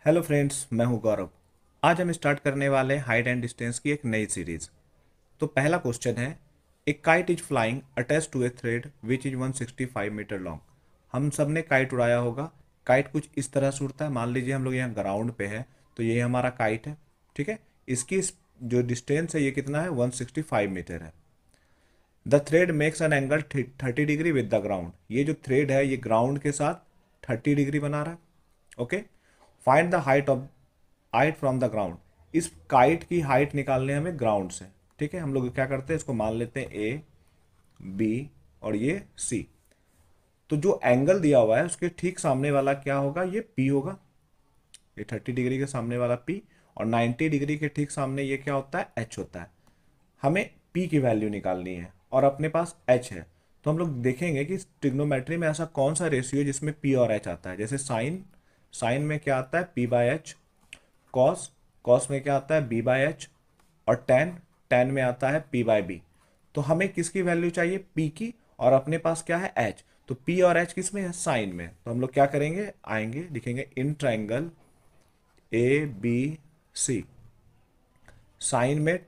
Hello friends, मैं हूं गौरव। आज हम स्टार्ट करने वाले हैं हाइट एंड डिस्टेंस की एक नई सीरीज। तो पहला क्वेश्चन है, एक kite is flying attach to a thread which is 165 metre long. हम सब ने काइट उड़ाया होगा। काइट कुछ इस तरह से उड़ता है। मान लीजिए हम लोग यहाँ ग्राउंड पे है, तो ये हमारा काइट है। ठीक है। इसकी जो डिस्टेंस है ये कितना है, 165 मीटर है। The thread makes an angle 30 degree with the ground. ये जो थ्रेड है ये ग्राउंड के साथ 30 डिग्री बना रहा है। Okay. Find the height from the ground. इस काइट की हाइट निकालने हमें ग्राउंड से। ठीक है। हम लोग क्या करते हैं, इसको मान लेते हैं ए, बी और ये सी। तो जो एंगल दिया हुआ है उसके ठीक सामने वाला क्या होगा, ये पी होगा। ये 30 डिग्री के सामने वाला पी, और 90 डिग्री के ठीक सामने ये क्या होता है, एच होता है। हमें पी की वैल्यू निकालनी है और अपने पास एच है। तो हम लोग देखेंगे कि ट्रिग्नोमेट्री में ऐसा कौन सा रेशियो जिसमें पी और एच आता है। जैसे साइन, साइन में क्या आता है, P by H. Cos, cos में क्या आता है, बी बाय एच। और टेन, टेन में आता है पी बाय बी। तो हमें किसकी वैल्यू चाहिए, पी की, और अपने पास क्या है, एच। तो पी और एच किस में है, साइन में। तो हम लोग क्या करेंगे, आएंगे लिखेंगे in triangle A B C. Sine में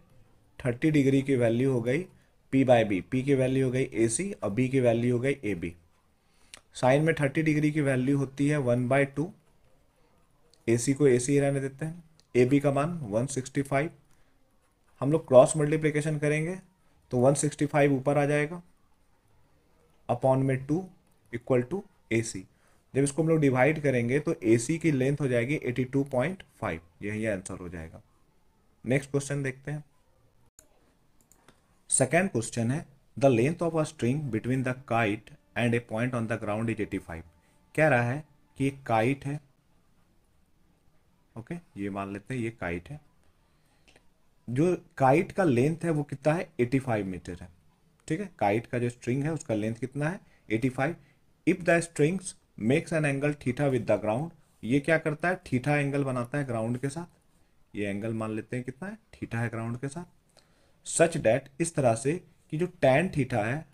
30 डिग्री की वैल्यू हो गई पी बाय बी, पी की वैल्यू हो गई ए सी और बी की वैल्यू हो गई ए बी। साइन में 30 डिग्री की वैल्यू होती है 1/2। ए सी को ए सी रहने देते हैं। ए बी का मान 165। हम लोग क्रॉस मल्टीप्लिकेशन करेंगे तो 165 ऊपर आ जाएगा, अपॉन में 2 इक्वल टू ए सी। जब इसको हम लोग डिवाइड करेंगे तो ए सी की लेंथ हो जाएगी 82.5। यही आंसर हो जाएगा। नेक्स्ट क्वेश्चन देखते हैं। सेकेंड क्वेश्चन है, the length of a string between the kite and A point on the ground is 85। कह रहा है कि एक काइट है। ओके, ये मान लेते हैं ये काइट है। जो काइट का लेंथ है वो कितना है, 85 मीटर है। ठीक है। काइट का जो स्ट्रिंग है उसका लेंथ कितना है, 85। If the strings makes an angle theta with the ground. ये क्या करता है, थीटा एंगल बनाता है ग्राउंड के साथ। ये एंगल मान लेते हैं कितना है, थीटा है ग्राउंड के साथ। सच डैट, इस तरह से कि जो टैन थीटा है,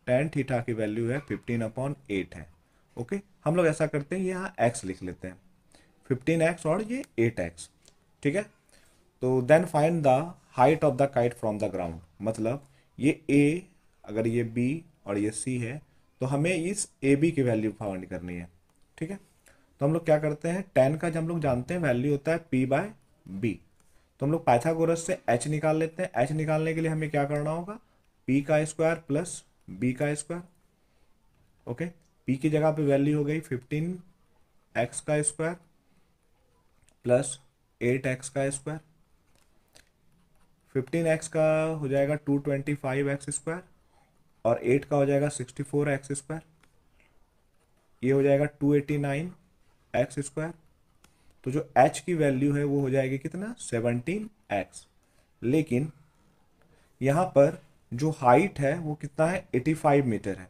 टैन थीटा की वैल्यू है 15/8 है। ओके। हम लोग ऐसा करते हैं, यहाँ एक्स लिख लेते हैं, 15x और ये 8x। ठीक है। तो then find the height of the kite from the ground. मतलब ये a, अगर ये b और ये c है, तो हमें इस ए बी की वैल्यू फाइंड करनी है। ठीक है। तो हम लोग क्या करते हैं, टेन का जब हम लोग जानते हैं वैल्यू होता है p बाय बी। तो हम लोग पाइथागोरस से h निकाल लेते हैं। h निकालने के लिए हमें क्या करना होगा, p का स्क्वायर प्लस b का स्क्वायर। ओके। p की जगह पे वैल्यू हो गई 15x का स्क्वायर प्लस 8x का स्क्वायर। 15x का हो जाएगा 225x स्क्वायर, और 8 का हो जाएगा 64x स्क्वायर। ये हो जाएगा 289x स्क्वायर। तो जो h की वैल्यू है वो हो जाएगी कितना, 17x। लेकिन यहाँ पर जो हाइट है वो कितना है, 85 मीटर है।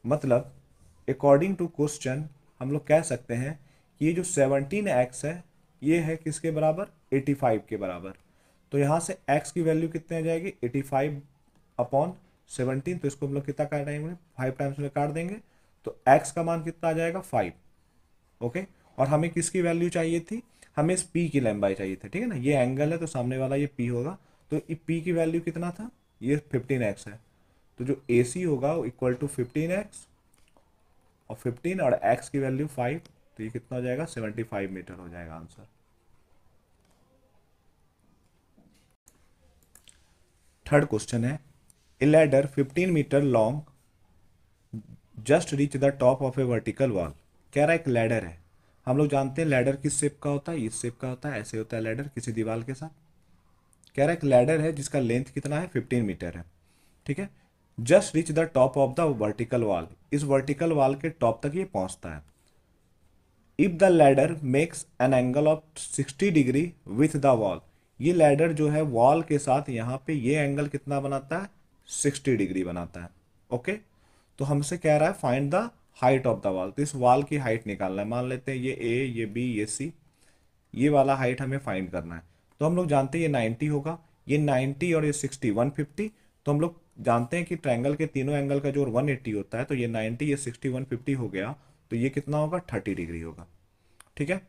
मतलब अकॉर्डिंग टू क्वेश्चन हम लोग कह सकते हैं कि ये जो 17x है ये है किसके बराबर, 85 के बराबर। तो यहाँ से x की वैल्यू कितने आ जाएगी, 85/17। तो इसको हम लोग कितना काटेंगे, 5 टाइम्स में काट देंगे। तो x का मान कितना आ जाएगा, 5। ओके। और हमें किसकी वैल्यू चाहिए थी, हमें इस p की लंबाई चाहिए थी। ठीक है ना, ये एंगल है तो सामने वाला ये p होगा। तो p की वैल्यू कितना था, ये 15x है। तो जो AC होगा वो इक्वल टू 15x, और 15 और x की वैल्यू 5। तो ये कितना हो जाएगा, 75 मीटर हो जाएगा आंसर। थर्ड क्वेश्चन है, a ladder 15 metre long just reach the top of a vertical wall. कह रहा है एक लैडर है। हम लोग जानते हैं लैडर किस शेप का होता है, इस शेप का होता है, ऐसे होता है लैडर किसी दीवार के साथ। कह रहा है एक लैडर है जिसका लेंथ कितना है, 15 मीटर है। ठीक है। Just reach the top of the vertical wall. इस वर्टिकल वॉल के टॉप तक ये पहुंचता है। If the ladder makes an angle of 60 degree with the wall. ये लैडर जो है वॉल के साथ यहाँ पे ये एंगल कितना बनाता है, 60 डिग्री बनाता है। ओके। तो हमसे कह रहा है find the height of the wall. तो इस वॉल की हाइट निकालना है। मान लेते हैं ये ए, ये बी, ये सी, ये वाला हाइट हमें फाइंड करना है। तो हम लोग जानते हैं ये 90 होगा, ये 90 और ये 60, 150। तो हम लोग जानते हैं कि ट्रायंगल के तीनों एंगल का जोड़ 180 होता है। तो ये 90, ये 60, 150 हो गया। तो ये कितना होगा, 30 डिग्री होगा। ठीक है।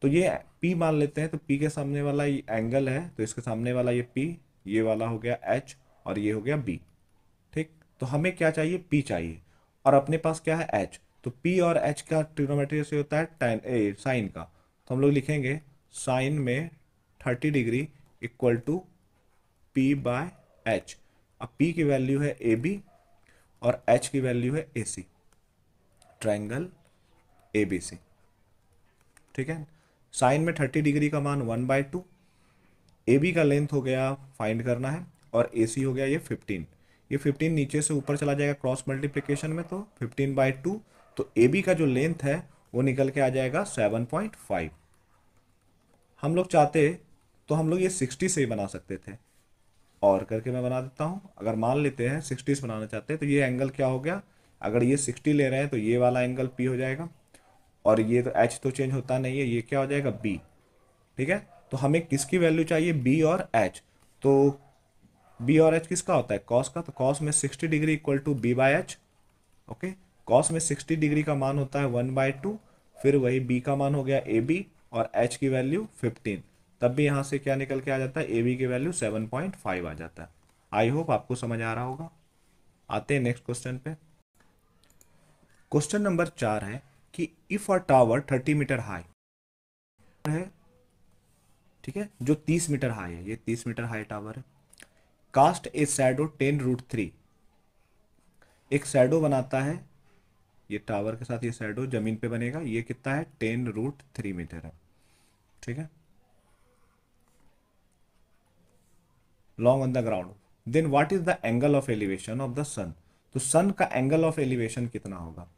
तो ये P मान लेते हैं, तो P के सामने वाला ये एंगल है, तो इसके सामने वाला ये P, ये वाला हो गया H और ये हो गया B। ठीक, तो हमें क्या चाहिए, P चाहिए, और अपने पास क्या है, H। तो P और H का ट्रिग्नोमेट्री से होता है tan साइन का, तो हम लोग लिखेंगे साइन में 30 degree equal to P by H। अब P की वैल्यू है AB और H की वैल्यू है AC, ट्रायंगल ABC। ठीक है, साइन में 30 डिग्री का मान 1/2, AB का लेंथ हो गया फाइंड करना है, और AC हो गया ये 15। ये 15 नीचे से ऊपर चला जाएगा क्रॉस मल्टीप्लिकेशन में, तो 15/2, तो AB का जो लेंथ है वो निकल के आ जाएगा 7.5। हम लोग चाहते तो हम लोग ये 60 से ही बना सकते थे, और करके मैं बना देता हूँ। अगर मान लेते हैं 60 से बनाना चाहते हैं, तो ये एंगल क्या हो गया, अगर ये 60 ले रहे हैं तो ये वाला एंगल P हो जाएगा, और ये तो H तो चेंज होता नहीं है, ये क्या हो जाएगा B। ठीक है, तो हमें किसकी वैल्यू चाहिए, B और H। तो B और H किसका होता है, कॉस का, तो कॉस में 60 degree equal to B by H। Okay, cos में 60 डिग्री का मान होता है 1/2, फिर वही B का मान हो गया AB, और H की वैल्यू 15, तब भी यहाँ से क्या निकल के आ जाता है, AB की वैल्यू 7.5 आ जाता है। आई होप आपको समझ आ रहा होगा। आते हैं नेक्स्ट क्वेश्चन पे। क्वेश्चन नंबर 4 है कि if a tower 30 metre high है, ठीक है, जो 30 मीटर हाई है, ये 30 मीटर हाई टावर है, कास्ट ए शैडो 10√3, एक शैडो बनाता है, ये टावर के साथ ये शैडो जमीन पे बनेगा, ये कितना है, 10√3 मीटर है। ठीक है, long on the ground, then what is the angle of elevation of the sun. तो सन का एंगल ऑफ एलिवेशन कितना होगा,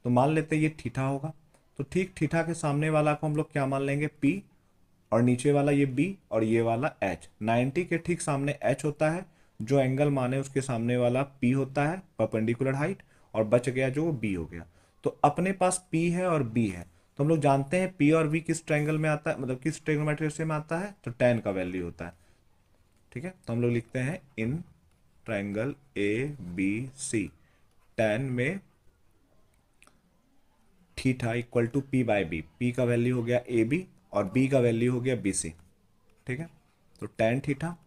तो मान लेते हैं ये थीटा होगा, तो ठीक थीटा के सामने वाला को हम लोग क्या मान लेंगे, P, और नीचे वाला ये B, और ये वाला H। 90 के ठीक सामने H होता है, जो एंगल माने उसके सामने वाला P होता है, परपेंडिकुलर हाइट, और बच गया जो B हो गया। तो अपने पास P है और B है, तो हम लोग जानते हैं P और V किस ट्रायंगल में आता है, मतलब किस ट्रिग्नोमेट्री से में आता है, तो tan का वैल्यू होता है। ठीक है, तो हम लोग लिखते हैं इन ट्रायंगल ABC, tan में theta equal to P by B, P का वैल्यू हो गया AB और B का वैल्यू हो गया BC। ठीक है, तो tan थीटा,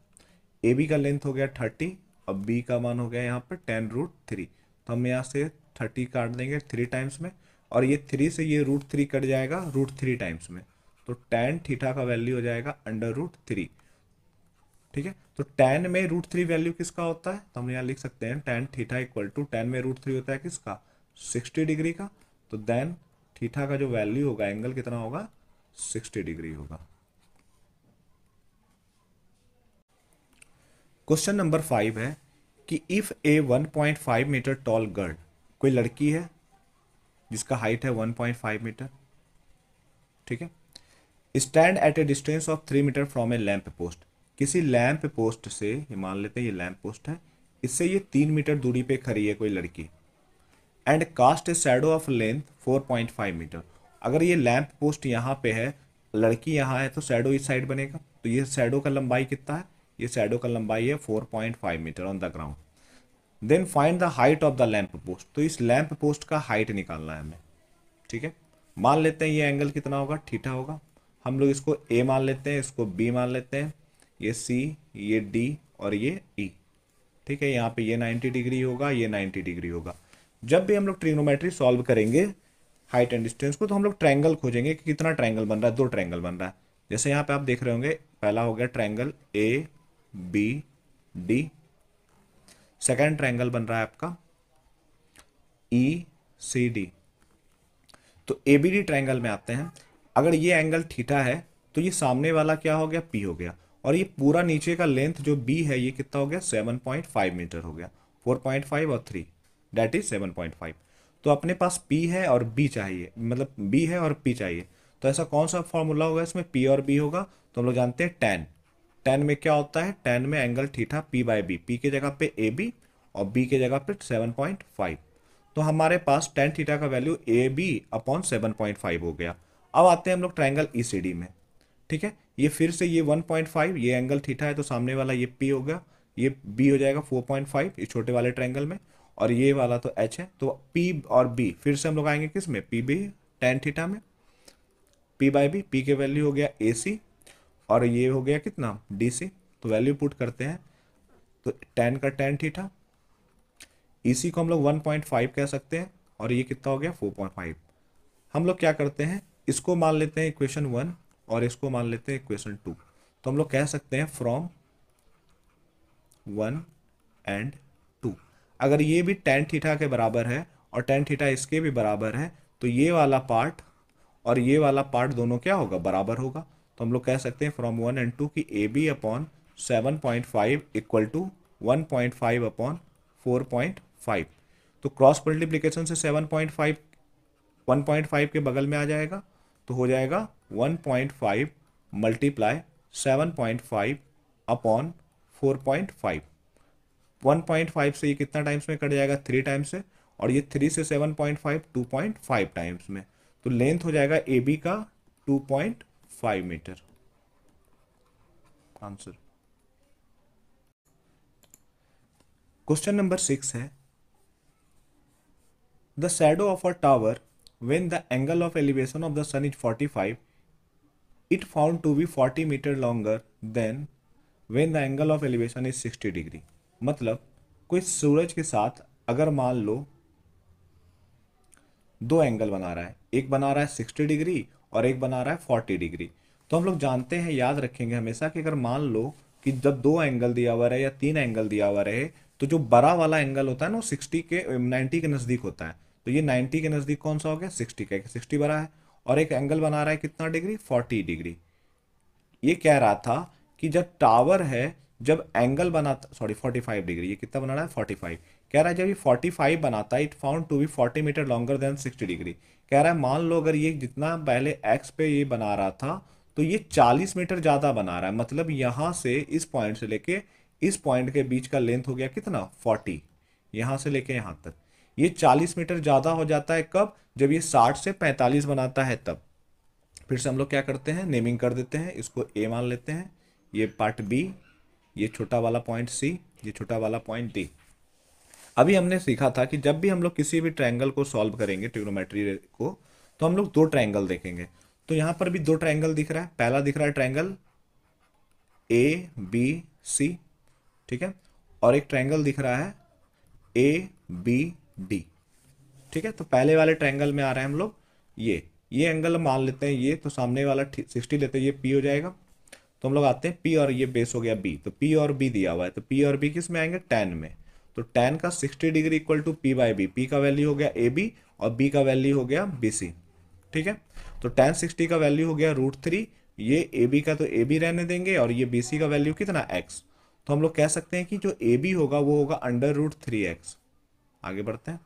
AB का लेंथ हो गया 30 और B का मान हो गया यहाँ पर 10√3, तो हम यहाँ से 30 काट देंगे 3 टाइम्स में, और ये 3 से ये √3 कट जाएगा √3 टाइम्स में, तो tan थीटा का वैल्यू हो जाएगा √3। ठीक है, तो tan में √3 वैल्यू किसका होता है, तो हम यहाँ लिख सकते हैं tan theta equal to, tan में √3 होता है किसका, 60 डिग्री का, तो देन थीटा का जो वैल्यू होगा, एंगल कितना होगा, 60 डिग्री होगा। क्वेश्चन नंबर 5 है कि if a 1.5 metre tall girl, कोई लड़की है जिसका हाइट है 1.5 मीटर, ठीक है, stand at a distance of 3 metre from a lamp post, किसी लैंप पोस्ट से, ये मान लेते हैं ये लैंप पोस्ट है, इससे ये 3 मीटर दूरी पे खड़ी है कोई लड़की, and cast a shadow of length 4.5 metre. अगर ये लैंप पोस्ट यहाँ पे है, लड़की यहाँ है, तो शैडो इस साइड बनेगा, तो ये शैडो का लंबाई कितना है, ये शैडो का लंबाई है 4.5 metre on the ground. Then find the height of the lamp post, तो इस लैंप पोस्ट का हाइट निकालना है हमें। ठीक है, मान लेते हैं ये एंगल कितना होगा, थीटा होगा, हम लोग इसको A मान लेते हैं, इसको B मान लेते हैं, ये C, ये D और ये E। ठीक है, यहाँ पे ये 90 डिग्री होगा, ये 90 डिग्री होगा। जब भी हम लोग ट्रिग्नोमेट्री सॉल्व करेंगे हाइट एंड डिस्टेंस को, तो हम लोग ट्रायंगल खोजेंगे कि कितना ट्रायंगल बन रहा है, 2 ट्रायंगल बन रहा है। जैसे यहाँ पे आप देख रहे होंगे, पहला हो गया ट्रायंगल ABD, सेकेंड ट्रायंगल बन रहा है आपका ECD। तो ABD ट्रायंगल में आते हैं, अगर ये एंगल थीटा है, तो ये सामने वाला क्या हो गया, P हो गया, और ये पूरा नीचे का लेंथ जो B है, ये कितना हो गया, 7.5 मीटर हो गया, 4.5 और 3 दैट इज 7.5। तो अपने पास P है और B चाहिए, मतलब B है और P चाहिए, तो ऐसा कौन सा फॉर्मूला होगा इसमें, P और B होगा, तो हम लोग जानते हैं tan में क्या होता है, tan में angle theta P by B, P की जगह पे AB और B की जगह पे 7.5, तो हमारे पास tan थीटा का वैल्यू AB अपॉन 7.5 हो गया। अब आते हैं हम लोग ट्रायंगल ECD में। ठीक है, ये फिर से ये 1.5, ये एंगल थीटा है, तो सामने वाला ये P हो गया, ये B हो जाएगा 4.5 ये छोटे वाले ट्रायंगल में, और ये वाला तो H है, तो P और B फिर से हम लोग आएंगे किस में, PB tan थीटा में। पी बाई बी, पी के वैल्यू हो गया ए सी और ये हो गया कितना डी सी। तो वैल्यू पुट करते हैं तो टेन का टेन थीटा, ई सी को हम लोग 1.5 कह सकते हैं और ये कितना हो गया 4.5। हम लोग क्या करते हैं, इसको मान लेते हैं इक्वेशन 1 और इसको मान लेते हैं इक्वेशन 2। तो हम लोग कह सकते हैं फ्रॉम 1 एंड 2, अगर ये भी टेन थीटा के बराबर है और टेन थीटा इसके भी बराबर है तो ये वाला पार्ट और ये वाला पार्ट दोनों क्या होगा, बराबर होगा। तो हम लोग कह सकते हैं फ्रॉम 1 एंड 2 की A B upon 7.5 equal to 1.5 upon 4.5। तो क्रॉस मल्टीप्लीकेशन से 7.5 1.5 के बगल में आ जाएगा तो हो जाएगा 1.5 मल्टीप्लाई 7.5 अपॉन 4.5। 1.5 से ये कितना टाइम्स में कट जाएगा, 3 टाइम्स से, और ये 3 से 7.5 2.5 टाइम्स में। तो लेंथ हो जाएगा ए बी का 2.5 मीटर। आंसर। क्वेश्चन नंबर 6 है the shadow of a tower when the angle of elevation of the sun is 45 it found to be 40 meter longer than when the angle of elevation is 60 degree. मतलब कोई सूरज के साथ अगर मान लो दो angle बना रहा है, एक बना रहा है 60 डिग्री और एक बना रहा है 40 डिग्री। तो हम लोग जानते हैं, याद रखेंगे हमेशा कि अगर मान लो कि जब दो एंगल दिया हुआ रहे या तीन एंगल दिया हुआ रहे तो जो बड़ा वाला एंगल होता है ना वो 90 के नज़दीक होता है। तो ये 90 के नज़दीक कौन सा हो गया, 60 का, 60 बड़ा है। और एक एंगल बना रहा है कितना डिग्री, 40 डिग्री। ये कह रहा था कि जब टावर है, जब एंगल बनाता, सॉरी 45 डिग्री, ये कितना बना रहा है 45, कह रहा है जब ये 45 बनाता है it found to be 40 metre longer than 60 degree. कह रहा है मान लो अगर ये जितना पहले एक्स पे ये बना रहा था तो ये 40 मीटर ज़्यादा बना रहा है। मतलब यहाँ से इस पॉइंट से लेके इस पॉइंट के बीच का लेंथ हो गया कितना 40, यहाँ से लेके यहाँ तक ये 40 मीटर ज़्यादा हो जाता है। कब, जब ये 60 से 45 बनाता है तब। फिर से हम लोग क्या करते हैं, नेमिंग कर देते हैं, इसको ए मान लेते हैं, ये पार्ट बी, ये छोटा वाला पॉइंट सी, ये छोटा वाला पॉइंट डी। अभी हमने सीखा था कि जब भी हम लोग किसी भी ट्रायंगल को सॉल्व करेंगे ट्रिग्नोमेट्री को, तो हम लोग दो ट्रायंगल देखेंगे। तो यहाँ पर भी दो ट्रायंगल दिख रहा है। पहला दिख रहा है ट्रायंगल ए बी सी, ठीक है, और एक ट्रायंगल दिख रहा है ए बी डी, ठीक है। तो पहले वाले ट्रायंगल में आ रहे हैं हम लोग ये एंगल मान लेते हैं ये, तो सामने वाला 60 लेते हैं, ये पी हो जाएगा। तो हम लोग आते हैं पी और ये बेस हो गया बी, तो पी और बी दिया हुआ है, तो पी और बी किस में आएंगे, tan में। तो tan का 60 degree equal to P by B, P का वैल्यू हो गया ए बी और बी का वैल्यू हो गया बी सी, ठीक है। तो tan 60 का वैल्यू हो गया √3, ये ए बी का तो ए बी रहने देंगे और ये बी सी का वैल्यू कितना x। तो हम लोग कह सकते हैं कि जो ए बी होगा वो होगा √3x। आगे बढ़ते हैं,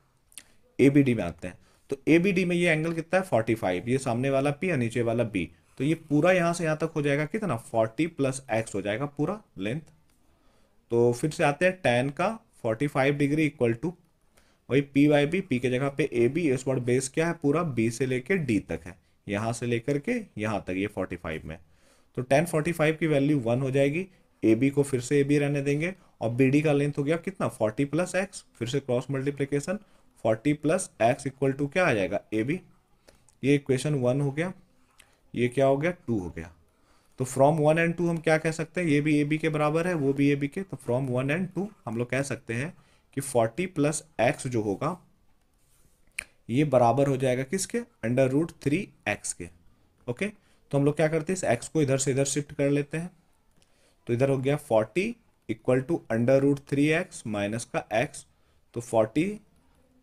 ए बी डी में आते हैं। तो ए बी डी में ये एंगल कितना है 45, ये सामने वाला पी और नीचे वाला बी, तो ये पूरा यहाँ से यहाँ तक हो जाएगा कितना 40 + x हो जाएगा पूरा लेंथ। तो फिर से आते हैं tan का 45 डिग्री इक्वल टू वही पी बाई बी, पी के जगह पे ए बी, इस बार बेस क्या है पूरा बी से लेकर डी तक है, यहाँ से लेकर के यहाँ तक ये 45 में। तो tan 45 की वैल्यू 1 हो जाएगी। ए बी को फिर से ए बी रहने देंगे और बी डी का लेंथ हो गया कितना 40 + x, फिर से cross multiplication 40 + x equal to क्या आ जाएगा ए बी। ये इक्वेशन 1 हो गया, ये क्या हो गया 2 हो गया। तो फ्रॉम 1 एंड 2 हम क्या कह सकते हैं, ये भी ए बी के बराबर है वो भी ए बी के। तो फ्रॉम 1 एंड 2 हम लोग कह सकते हैं कि 40 + x जो होगा ये बराबर हो जाएगा किसके, √3x के। ओके, तो हम लोग क्या करते हैं इस x को इधर से इधर शिफ्ट कर लेते हैं। तो इधर हो गया 40 इक्वल टू √3x माइनस का x। तो 40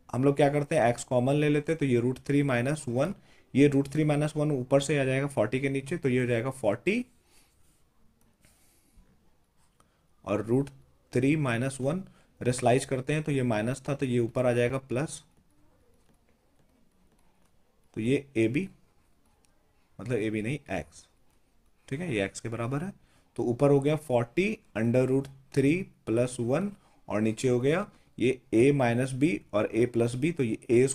हम लोग क्या करते हैं x कॉमन ले लेते हैं, तो ये √3 - 1, ये √3 - 1 ऊपर से आ जाएगा 40 के नीचे, तो ये हो जाएगा 40 और √3 - 1 रेसलाइज करते हैं तो ये माइनस था तो ये ऊपर आ जाएगा प्लस। तो ये ए बी मतलब ए बी नहीं x, ठीक है, ये x के बराबर है। तो ऊपर हो गया 40 √3 + 1 और नीचे हो गया ये a - b और a + b, तो ये a²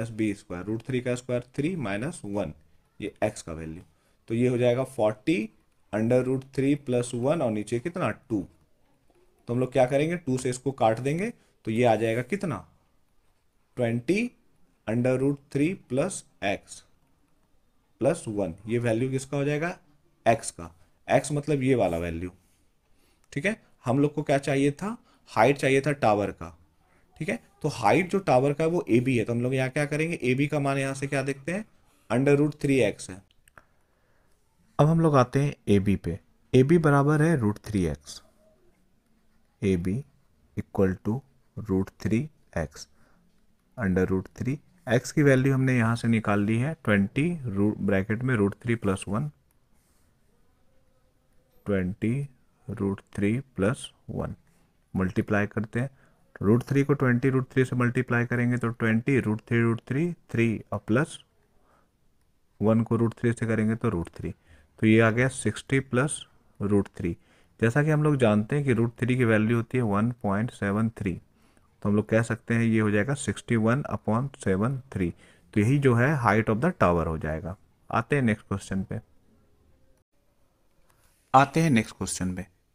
- b², √3 का स्क्वायर 3 - 1, ये x का वैल्यू। तो ये हो जाएगा 40 √3 + 1 और नीचे कितना 2। तो हम लोग क्या करेंगे 2 से इसको काट देंगे तो ये आ जाएगा कितना 20 √3 + x। प्लस 1, ये वैल्यू किसका हो जाएगा, x का। x मतलब ये वाला वैल्यू, ठीक है। हम लोग को क्या चाहिए था, हाइट चाहिए था टावर का, ठीक है। तो हाइट जो टावर का है वो ए बी है, तो हम लोग यहाँ क्या करेंगे, ए बी का मान यहाँ से क्या देखते हैं, √3x है। अब हम लोग आते हैं ए बी पे। ए बी बराबर है √3x, A B equal to √3x, √3। x की वैल्यू हमने यहाँ से निकाल ली है 20, ब्रैकेट में √3 + 1, 20 √3 + 1, मल्टीप्लाई करते हैं। √3 को 20 √3 से मल्टीप्लाई करेंगे तो 20 √3 3 और प्लस 1 को √3 से करेंगे तो √3, तो ये आ गया 60 + √3। जैसा कि हम लोग जानते हैं कि √3 की वैल्यू होती है 1.73, तो हम लोग कह सकते हैं ये हो जाएगा 61/73। तो यही जो है हाइट ऑफ द टावर हो जाएगा। आते हैं नेक्स्ट क्वेश्चन पे।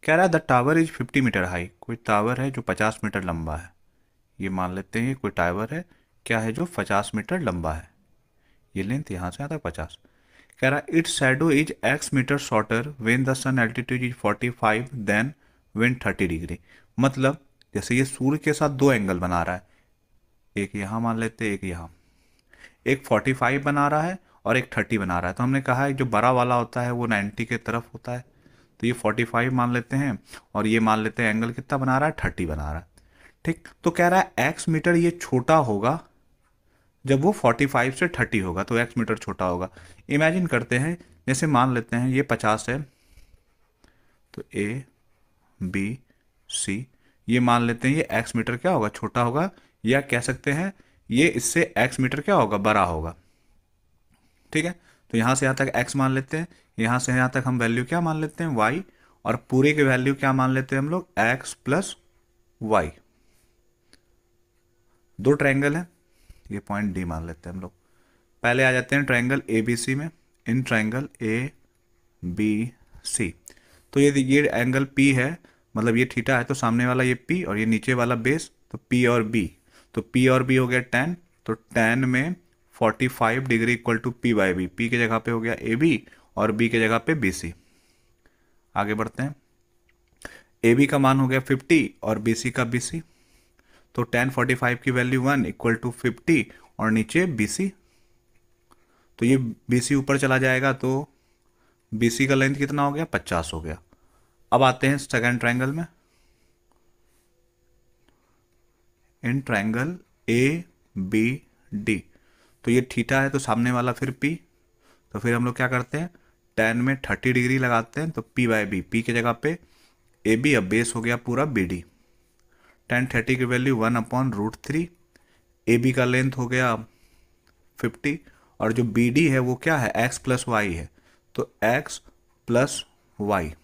कह रहा है the tower is 50 metre high, कोई टावर है जो 50 मीटर लंबा है। ये मान लेते हैं कोई टावर है क्या है जो 50 मीटर लंबा है, ये लेंथ यहाँ से आता है 50। कह रहा है its shadow is x metre shorter when the sun altitude is 45 then when 30 degree. मतलब जैसे ये सूर्य के साथ दो एंगल बना रहा है, एक यहाँ मान लेते हैं, एक यहाँ, एक 45 बना रहा है और एक 30 बना रहा है। तो हमने कहा है जो बड़ा वाला होता है वो 90 के तरफ होता है, तो ये 45 मान लेते हैं और ये मान लेते हैं एंगल कितना बना रहा है, 30 बना रहा है, ठीक। तो कह रहा है x मीटर ये छोटा होगा जब वो 45 से 30 होगा, तो x मीटर छोटा होगा। इमेजिन करते हैं, जैसे मान लेते हैं ये 50 है, तो a b c, ये मान लेते हैं ये x मीटर क्या होगा, छोटा होगा, या कह सकते हैं ये इससे x मीटर क्या होगा, बड़ा होगा, ठीक है। तो यहाँ से यहाँ तक x मान लेते हैं, यहाँ से यहाँ तक हम वैल्यू क्या मान लेते हैं, y, और पूरे के वैल्यू क्या मान लेते हैं हम लोग, x + y। दो ट्रायंगल है, ये पॉइंट डी मान लेते हैं हम लोग। पहले आ जाते हैं ट्रायंगल ए बी सी में। इन ट्रायंगल ए बी सी, तो ये एंगल पी है, मतलब ये थीटा है, तो सामने वाला ये पी और ये नीचे वाला बेस, तो पी और बी, तो पी और बी हो गया 10, तो 10 में 45 degree equal to p/b, P के जगह पे हो गया ए बी और बी के जगह पे बी सी। आगे बढ़ते हैं, ए बी का मान हो गया 50 और बी सी का बी सी, तो 10 45 की वैल्यू 1 इक्वल टू 50 और नीचे बी सी, तो ये बी सी ऊपर चला जाएगा, तो बी सी का लेंथ कितना हो गया, 50 हो गया। अब आते हैं सेकंड ट्रायंगल में। In triangle A B D, तो ये थीटा है, तो सामने वाला फिर पी, तो फिर हम लोग क्या करते हैं 10 में 30 डिग्री लगाते हैं, तो p/b, पी की जगह पे ए बी, अब बेस हो गया पूरा बी डी। 10 30 की वैल्यू 1/√3, ए बी का लेंथ हो गया 50 और जो बी डी है वो क्या है, x + y है, तो x + y।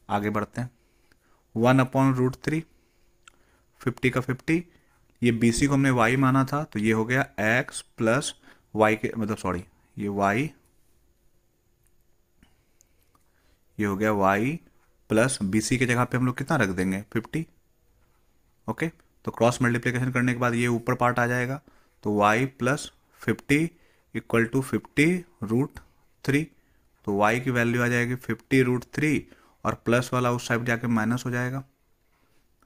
आगे बढ़ते हैं, 1/√3, 50 का 50, ये बी सी को हमने y माना था, तो ये हो गया x + y के मतलब सॉरी ये y, ये हो गया y प्लस बी सी के जगह पे हम लोग कितना रख देंगे 50, ओके। तो क्रॉस मल्टीप्लिकेशन करने के बाद ये ऊपर पार्ट आ जाएगा, तो y + 50 इक्वल टू 50√3, तो y की वैल्यू आ जाएगी 50√3 और प्लस वाला उस साइड जाके माइनस हो जाएगा।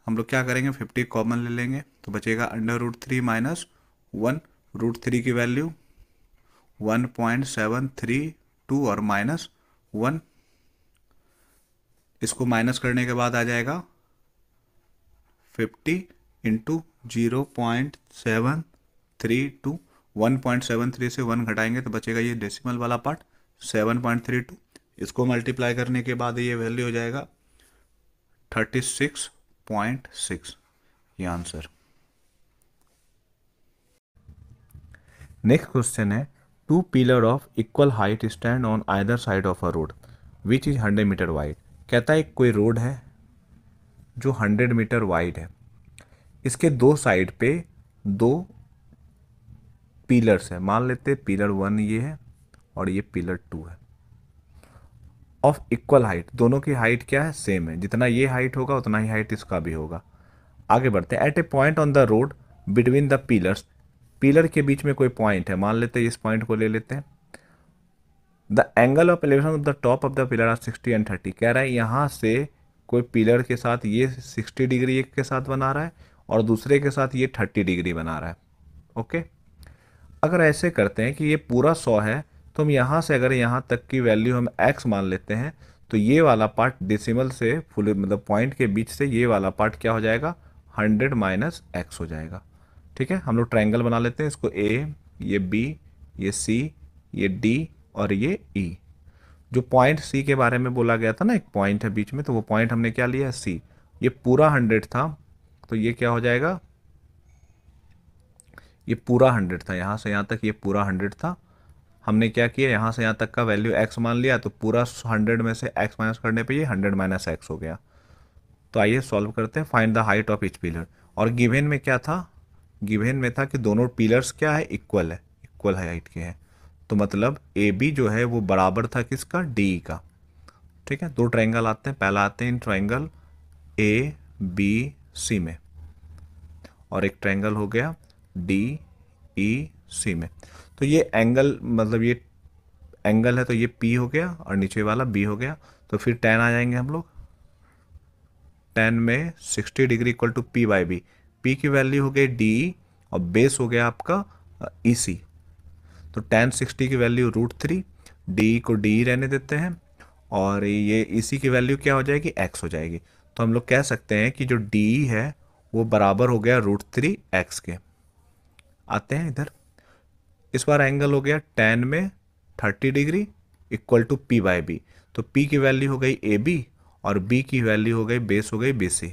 हम लोग क्या करेंगे 50 कॉमन ले लेंगे, तो बचेगा √3 - 1, √3 की वैल्यू 1.732 और -1, इसको माइनस करने के बाद आ जाएगा 50 इंटू 0.732, 1.73 से 1 घटाएंगे तो बचेगा ये डेसिमल वाला पार्ट 7.32, इसको मल्टीप्लाई करने के बाद ये वैल्यू हो जाएगा 36.6, ये आंसर। नेक्स्ट क्वेश्चन है, 2 pillar of equal height stand on either side of a road which is 100 metre wide. कहता है कोई रोड है जो 100 मीटर वाइड है, इसके दो साइड पे दो पिलर्स है, मान लेते हैं पिलर 1 ये है और ये पिलर 2 है, ऑफ इक्वल हाइट, दोनों की हाइट क्या है, सेम है, जितना ये हाइट होगा उतना ही हाइट इसका भी होगा। आगे बढ़ते हैं, at a point on the road between the pillars, pillar के बीच में कोई पॉइंट है, मान लेते हैं इस पॉइंट को ले लेते हैं, the angle of elevation of the top of the pillar are 60 and 30। कह रहा है यहाँ से कोई पिलर के साथ ये 60 डिग्री एक के साथ बना रहा है और दूसरे के साथ ये 30 डिग्री बना रहा है। ओके, अगर ऐसे करते हैं कि ये पूरा 100 है तो हम यहाँ से अगर यहाँ तक की वैल्यू हम x मान लेते हैं तो ये वाला पार्ट डेसिमल से फुल मतलब पॉइंट के बीच से ये वाला पार्ट क्या हो जाएगा, 100 माइनस एक्स हो जाएगा। ठीक है, हम लोग ट्रायंगल बना लेते हैं इसको, a, ये b, ये c, ये d और ये e। जो पॉइंट c के बारे में बोला गया था ना, एक पॉइंट है बीच में, तो वो पॉइंट हमने क्या लिया, c। ये पूरा 100 था तो ये क्या हो जाएगा, ये पूरा 100 था, यहाँ से यहाँ तक ये पूरा 100 था। हमने क्या किया, यहाँ से यहाँ तक का वैल्यू x मान लिया, तो पूरा 100 में से x माइनस करने पे ये 100 माइनस एक्स हो गया। तो आइए सॉल्व करते हैं। Find the height of each pillar. और गिवन में क्या था, गिवन में था कि दोनों पिलर्स क्या है, इक्वल है, इक्वल हाइट के हैं। तो मतलब ए बी जो है वो बराबर था किसका, डी का। ठीक है, दो ट्रायंगल आते हैं, पहला आते हैं इन ट्रायंगल ए बी सी में, और एक ट्रायंगल हो गया डी ई सी में। तो ये एंगल मतलब ये एंगल है तो ये P हो गया और नीचे वाला B हो गया। तो फिर tan आ जाएंगे हम लोग, tan में 60 degree equal to P by B. P की वैल्यू हो गई DE और बेस हो गया आपका EC। तो tan 60 की वैल्यू √3, DE को DE रहने देते हैं और ये EC की वैल्यू क्या हो जाएगी, x हो जाएगी। तो हम लोग कह सकते हैं कि जो DE है वो बराबर हो गया √3 x के। आते हैं इधर, इस बार एंगल हो गया tan में 30 degree equal to P by B. तो P की वैल्यू हो गई AB और B की वैल्यू हो गई बेस हो गई BC।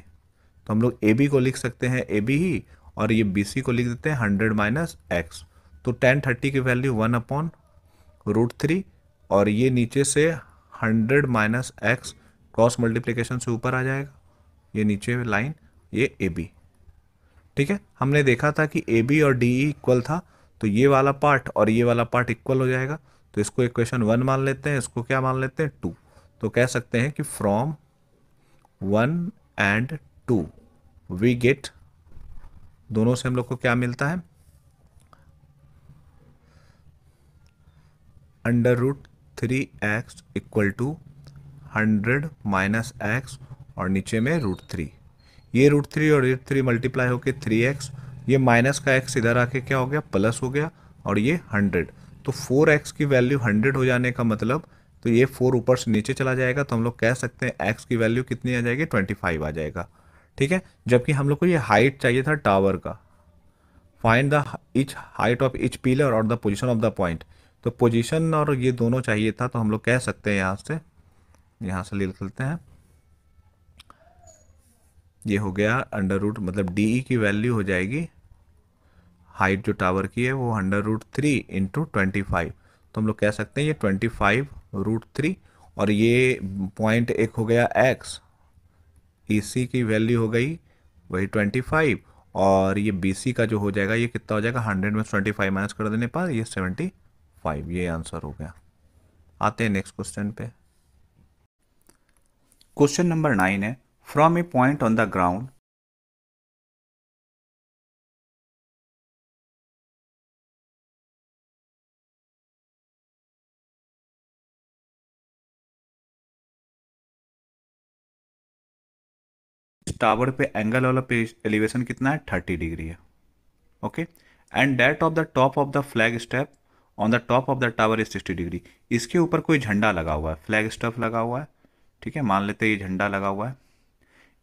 तो हम लोग AB को लिख सकते हैं AB ही और ये BC को लिख देते हैं 100 माइनस एक्स। तो tan 30 की वैल्यू 1/√3 और ये नीचे से 100 माइनस एक्स क्रॉस मल्टीप्लिकेशन से ऊपर आ जाएगा, ये नीचे लाइन ये AB। ठीक है, हमने देखा था कि ए बी और डी ई इक्वल था, तो ये वाला पार्ट और ये वाला पार्ट इक्वल हो जाएगा। तो इसको इक्वेशन 1 मान लेते हैं, इसको क्या मान लेते हैं 2। तो कह सकते हैं कि फ्रॉम 1 एंड 2 वी गेट, दोनों से हम लोग को क्या मिलता है, √3x equal to 100 minus x और नीचे में √3। ये √3 और √3 मल्टीप्लाई होके 3x, ये माइनस का x इधर आके क्या हो गया, प्लस हो गया और ये 100। तो 4x की वैल्यू 100 हो जाने का मतलब, तो ये 4 ऊपर से नीचे चला जाएगा, तो हम लोग कह सकते हैं x की वैल्यू कितनी आ जाएगी, 25 आ जाएगा। ठीक है, जबकि हम लोग को ये हाइट चाहिए था टावर का। Find the each height of each pillar और the position of the point. तो पोजीशन और ये दोनों चाहिए था, तो हम लोग कह सकते हैं यहाँ से लिख लेते हैं, ये हो गया √ मतलब DE की वैल्यू हो जाएगी, हाइट जो टावर की है वो 100√3 इंटू 25। तो हम लोग कह सकते हैं ये 25√3 और ये पॉइंट एक हो गया x, EC की वैल्यू हो गई वही 25 और ये BC का जो हो जाएगा ये कितना हो जाएगा, 100 में 25 माइनस कर देने पर ये 75। ये आंसर हो गया। आते हैं नेक्स्ट क्वेश्चन पे। क्वेश्चन नंबर 9 है, from A point on the ground tower पे एंगल वाला एलिवेशन कितना है, 30 डिग्री है। Okay, and that of the top of the flag step on the top of the tower is 60 degree. इसके ऊपर कोई झंडा लगा हुआ है, फ्लैग स्टेप लगा हुआ है। ठीक है, मान लेते हैं ये झंडा लगा हुआ है,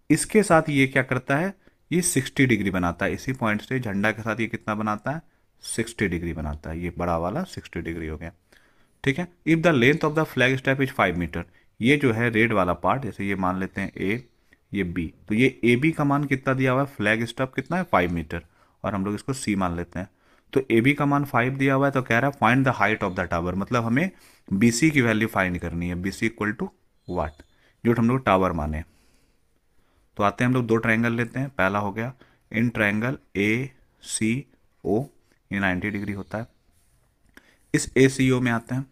इसके साथ ये क्या करता है, ये 60 डिग्री बनाता है। इसी पॉइंट से झंडा के साथ ये कितना बनाता है, 60 डिग्री बनाता है। ये बड़ा वाला 60 डिग्री हो गया। ठीक है, if the length of the flag step is 5 metre. ये जो है रेड वाला पार्ट, जैसे ये मान लेते हैं ए, ये बी, तो ये ए बी का मान कितना दिया हुआ है, फ्लैग स्टेप कितना है 5 मीटर और हम लोग इसको सी मान लेते हैं। तो ए बी का मान 5 दिया हुआ है, तो कह रहा है find the height of the tower, मतलब हमें बी सी की वैल्यू फाइंड करनी है। बी सी इक्वल टू वाट, जो हम लोग टावर माने। तो आते हैं हम लोग दो ट्रायंगल लेते हैं, पहला हो गया इन ट्रायंगल ए सी ओ, ये 90 डिग्री होता है। इस ए सी ओ में आते हैं,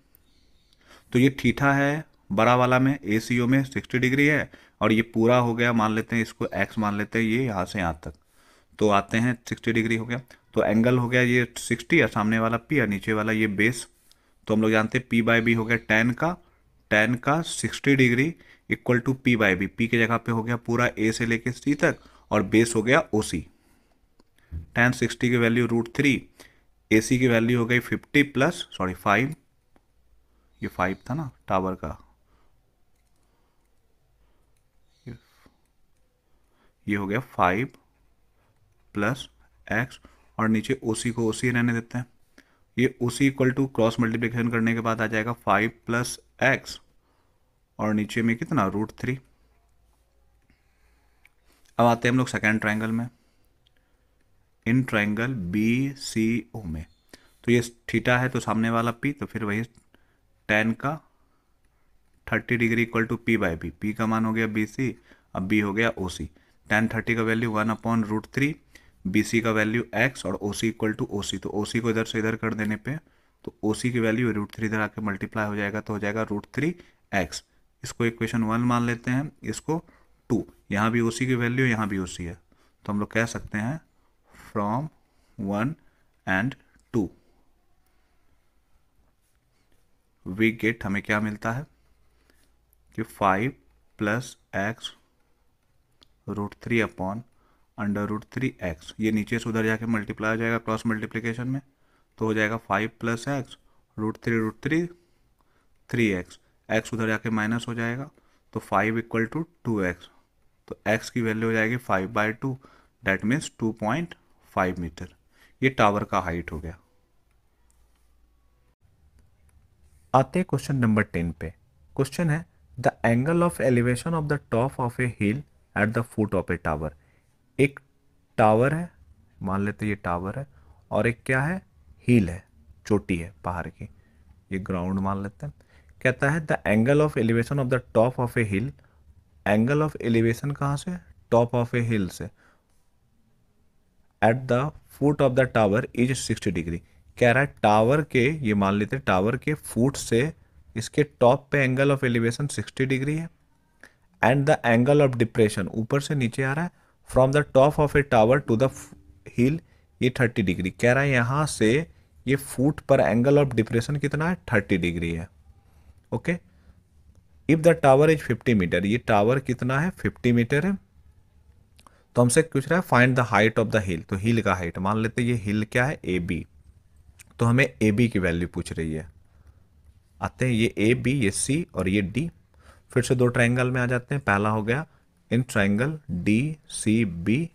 तो ये थीटा है बड़ा वाला में, ए सी ओ में 60 डिग्री है और ये पूरा हो गया, मान लेते हैं इसको एक्स मान लेते हैं, ये यहाँ से यहाँ तक। तो आते हैं 60 डिग्री हो गया, तो एंगल हो गया ये 60 और सामने वाला पी और नीचे वाला ये बेस। तो हम लोग जानते हैं पी बाई बी हो गया टेन का 60 degree equal to P by B. P की जगह पे हो गया पूरा ए से लेके सी तक और बेस हो गया ओ सी। टेन 60 की वैल्यू √3, ए सी की वैल्यू हो गई 50 प्लस 5, ये 5 था ना टावर का, ये हो गया 5 प्लस एक्स और नीचे ओ सी को ओ सी रहने देते हैं। ये ओ सी इक्वल टू क्रॉस मल्टीप्लिकेशन करने के बाद आ जाएगा 5 प्लस एक्स और नीचे में कितना √3। अब आते हैं हम लोग सेकेंड ट्राइंगल में, इन ट्राइंगल बी सी ओ में। तो ये थीटा है तो सामने वाला पी, तो फिर वही टेन का 30 degree equal to P by B. P का मान हो गया बी सी, अब बी हो गया ओ सी। टेन 30 का वैल्यू 1/√3, बी सी का वैल्यू एक्स और ओ सी इक्वल टू ओ सी। तो ओ सी को इधर से इधर कर देने पे तो ओ सी की वैल्यू √3 इधर आके मल्टीप्लाई हो जाएगा तो हो जाएगा √3 एक्स। इसको इक्वेशन 1 मान लेते हैं, इसको 2। यहाँ भी ओ सी की वैल्यू, यहाँ भी ओ सी है, तो हम लोग कह सकते हैं फ्रॉम 1 एंड 2 वी गेट, हमें क्या मिलता है कि 5 प्लस एक्स √3 अपॉन √3 एक्स। ये नीचे से उधर जाके मल्टीप्लाई हो जाएगा क्रॉस मल्टीप्लिकेशन में, तो हो जाएगा 5 प्लस एक्स √3 3 एक्स। एक्स उधर जाके माइनस हो जाएगा तो 5 इक्वल टू 2 एक्स। तो एक्स की वैल्यू हो जाएगी 5/2, डैट मीन्स 2.5 मीटर। ये टावर का हाइट हो गया। आते हैं क्वेश्चन नंबर 10 पे। क्वेश्चन है the angle of elevation of the top of A hill at the foot of a tower. एक टावर है, मान लेते ये टावर है, और एक क्या है, हिल है, चोटी है पहाड़ की, ये ग्राउंड मान लेते हैं। कहता है the angle of elevation of the top of A hill. Angle of elevation कहाँ से, टॉप ऑफ ए हिल से, at the foot of the tower is 60 degree. कह रहा है टावर के, ये मान लेते हैं टावर के फुट से इसके टॉप पे एंगल ऑफ एलिवेशन 60 डिग्री है, and the angle of depression ऊपर से नीचे आ रहा है from the top of a tower to the hill, ये 30 डिग्री। कह रहा है यहाँ से ये फुट पर एंगल ऑफ डिप्रेशन कितना है, 30 डिग्री है। Okay, if the tower is 50 metre, ये टावर कितना है, 50 मीटर है। तो हमसे पूछ रहा है find the height of the हिल, तो हिल का हाइट मान लेते हैं, ये हिल क्या है, ए बी, तो हमें ए बी की वैल्यू पूछ रही है। आते हैं ये ए बी, ये सी और ये डी। फिर से दो ट्राइंगल में आ जाते हैं। पहला हो गया in triangle D C B,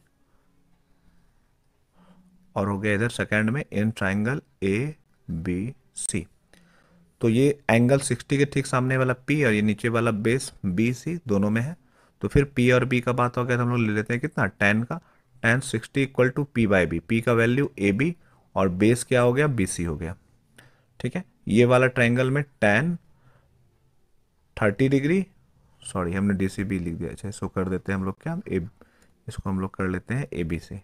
और हो गया इधर सेकंड में इन ट्राइंगल ए बी सी। तो ये एंगल 60 के ठीक सामने वाला पी और ये नीचे वाला बेस बी सी दोनों में है। तो फिर पी और बी का बात हो गया तो हम लोग ले लेते हैं कितना, टेन का, tan 60 equal to P by B. P का वैल्यू ए बी और बेस क्या हो गया, बी सी हो गया। ठीक है, ये वाला ट्राइंगल में टेन 30 डिग्री, सॉरी हमने डी सी बी लिख दिया, अच्छा इसको कर देते हैं हम लोग क्या, इसको हम लोग कर लेते हैं ए बी सी।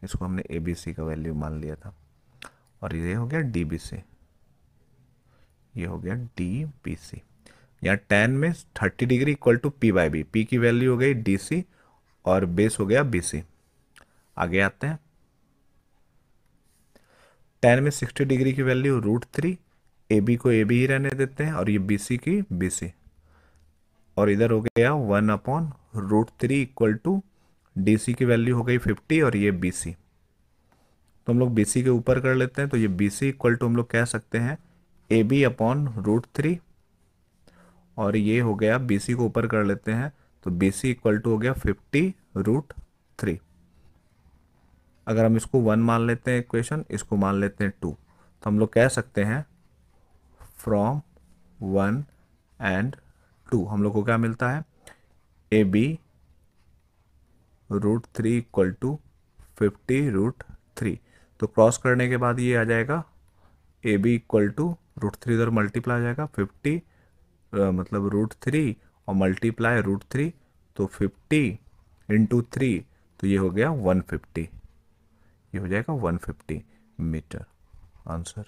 इसको हमने ए बी सी का वैल्यू मान लिया था, और ये हो गया डी बी सी, ये हो गया डी बी सी। यहाँ टेन में 30 degree equal to P by B, P की वैल्यू हो गई डी सी और बेस हो गया बी सी। आगे आते हैं, टेन में 60 डिग्री की वैल्यू √3, ए बी को ए बी ही रहने देते हैं और ये बी सी की बी सी, और इधर हो गया 1/√3 इक्वल टू डी सी की वैल्यू हो गई 50 और ये बी सी। तो हम लोग बी सी के ऊपर कर लेते हैं, तो ये बी सी इक्वल टू हम लोग कह सकते हैं ए बी अपॉन √3, और ये हो गया बी सी को ऊपर कर लेते हैं तो बी सी इक्वल टू हो गया 50√3। अगर हम इसको 1 मान लेते हैं इक्वेशन, इसको मान लेते हैं 2, तो हम लोग कह सकते हैं फ्रॉम 1 एंड 2 हम लोग को क्या मिलता है, ए बी √3 इक्वल टू 50√3। तो क्रॉस करने के बाद ये आ जाएगा ए बी इक्वल टू √3 इधर मल्टीप्लाई आ जाएगा 50 मतलब √3 और मल्टीप्लाई √3, तो 50 इंटू 3, तो ये हो गया 150, ये हो जाएगा 150 मीटर आंसर।